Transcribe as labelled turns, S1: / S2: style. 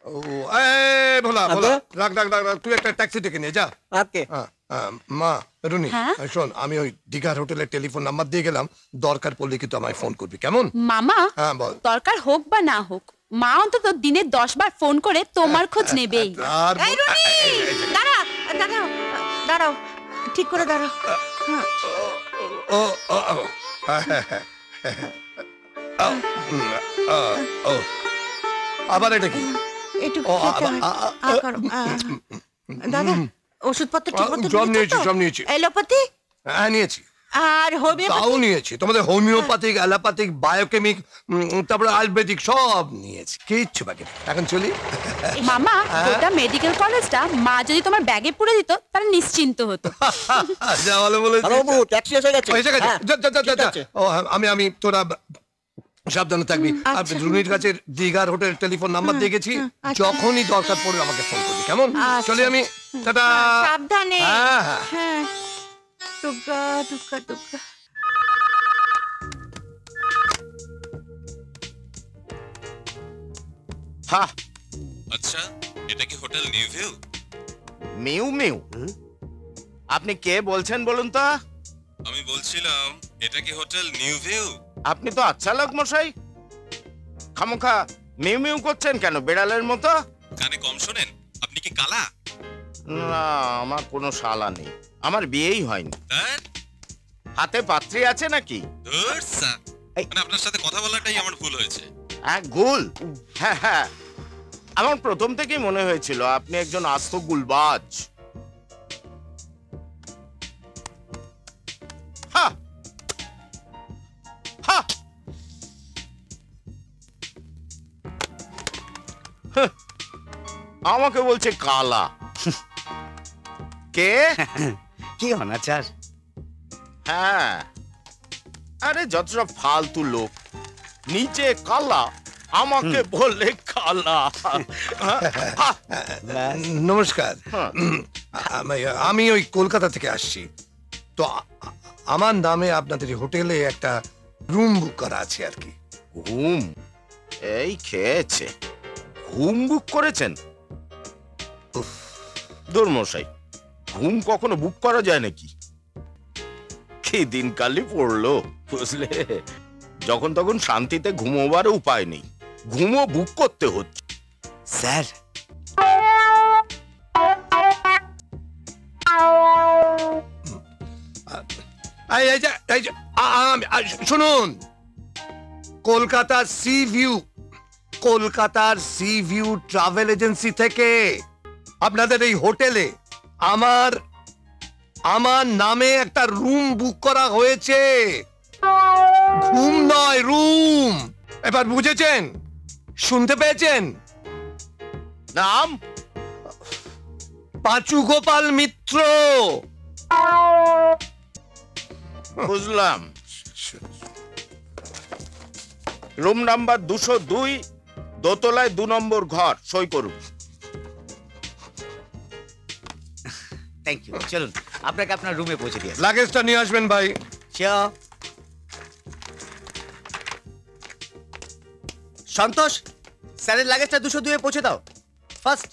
S1: ও ভোলা ভোলা, রাখ রাখ রাখ, তুই একটা ট্যাক্সি ডেকে নিয়ে যা।
S2: ওকে।
S1: মা রুনি, শোন, আমি ওই দীঘার হোটেলের টেলিফোন নাম্বার দিয়ে গেলাম, দরকার পড়লে কিন্তু আমায় ফোন করবি, কেমন?
S3: মামা,
S1: হ্যাঁ বল।
S3: দরকার হোক বা না হোক, মা অন্তত দিনে 10 বার ফোন করে তোমার খোঁজ নেবেই।
S2: এই রুনি, দাঁড়াও দাঁড়াও দাঁড়াও, ঠিক করে দাঁড়াও।
S1: ও আবার এটা কি?
S2: একটু দাদা, ওষুধপত্র ঠিক মতো
S1: সব নিয়েছি, সব নিয়েছি।
S2: এলোপ্যাথি?
S1: হ্যাঁ নিয়েছি।
S2: আর হোমিওপ্যাথি?
S1: তাও নিয়েছি। তোমাদের হোমিওপ্যাথিক, অ্যালোপ্যাথিক, বায়োকেমিক, তারপরে আয়ুর্বেদিক সব নিয়েছি, কিচ্ছু বাকি নেই। এখন চলি।
S3: মামা, গোটা মেডিকেল কলেজটা মা যদি তোমার ব্যাগে পুরে দিত তাহলে নিশ্চিন্ত হতো।
S1: যা ভালো বলেছিস।
S2: বাবু, ট্যাক্সি এসে গেছে।
S1: এসে গেছে? যা যা যা যা। ও আমি তোরা সাবধানে থাকবি। আর রুনির কাছে দীঘার হোটেল টেলিফোন নাম্বার দিয়ে গেছি, যখনই দরকার পড়বে আমাকে ফোন করবি, কেমন? চলি আমি, টাটা।
S2: সাবধানে।
S1: হ্যাঁ
S2: হ্যাঁ। টুকা টুকা টুকা।
S4: হ্যাঁ,
S5: আচ্ছা, এটা কি hotel new view?
S4: Mu mu, আপনি কে বলছেন বলুন তো?
S5: আমি বলছিলাম, এটা কি হোটেল নিউ ভিউ?
S4: আপনি তো আচ্ছা লোক মশাই, খামোখা মিউ মিউ করছেন কেন বেড়ালের মতো?
S5: কানে কম শোনেন? আপনি কি কালা?
S4: না, আমার কোনো শালা নেই, আমার বিয়েই হয়নি।
S5: তার
S4: হাতে পাত্রী আছে নাকি?
S5: ধুর স্যার, মানে আপনার সাথে কথা বলাটাই আমার ভুল হয়েছে।
S4: এক গুল? হ্যাঁ হ্যাঁ, আমার প্রথম থেকেই মনে হয়েছিল আপনি একজন আস্ত গুলবাজ। হ্যাঁ হ্যাঁ, আমাকে বলছে কালা। কে?
S6: কি অনাচার!
S4: হ্যাঁ, আরে যত সব ফালতু লোক, নিচে কালা, আমাকে বলে কালা।
S1: নমস্কার, আমি ওই কলকাতা থেকে আসছি। তো আমার নামে আপনাদের হোটেলে একটা রুম বুক করা আছে আর কি।
S4: ঘুম? এই খেয়েছে, ঘুম বুক করেছেন? দুর্মশাই, ঘুম কখনো বুক করা যায় নাকি? কি দিনকালই পড়লো বুঝলে, যখন তখন শান্তিতে ঘুমোবার উপায় নেই, ঘুমও বুক করতে হচ্ছে।
S6: স্যার,
S1: শুনুন, কলকাতার সি ভিউ ট্রাভেল এজেন্সি থেকে আপনাদের এই হোটেলে আমার নামে একটা রুম বুক করা হয়েছে। ঘুম নয়, রুম। এবার বুঝেছেন? শুনতে পেয়েছেন?
S4: নাম?
S1: পাঁচু গোপাল মিত্র।
S4: বুঝলাম। রুম নাম্বার 202, দোতলায় 2 নম্বর ঘর। সই করুন।
S6: Thank you. চলুন, আপনাকে আপনার রুমে পৌঁছে দিয়ে আসি।
S1: লাগেজটা নিয়ে আসবেন ভাই।
S6: সন্তোষ, স্যারের লাগেজটা 202 এ পৌঁছে দাও ফার্স্ট।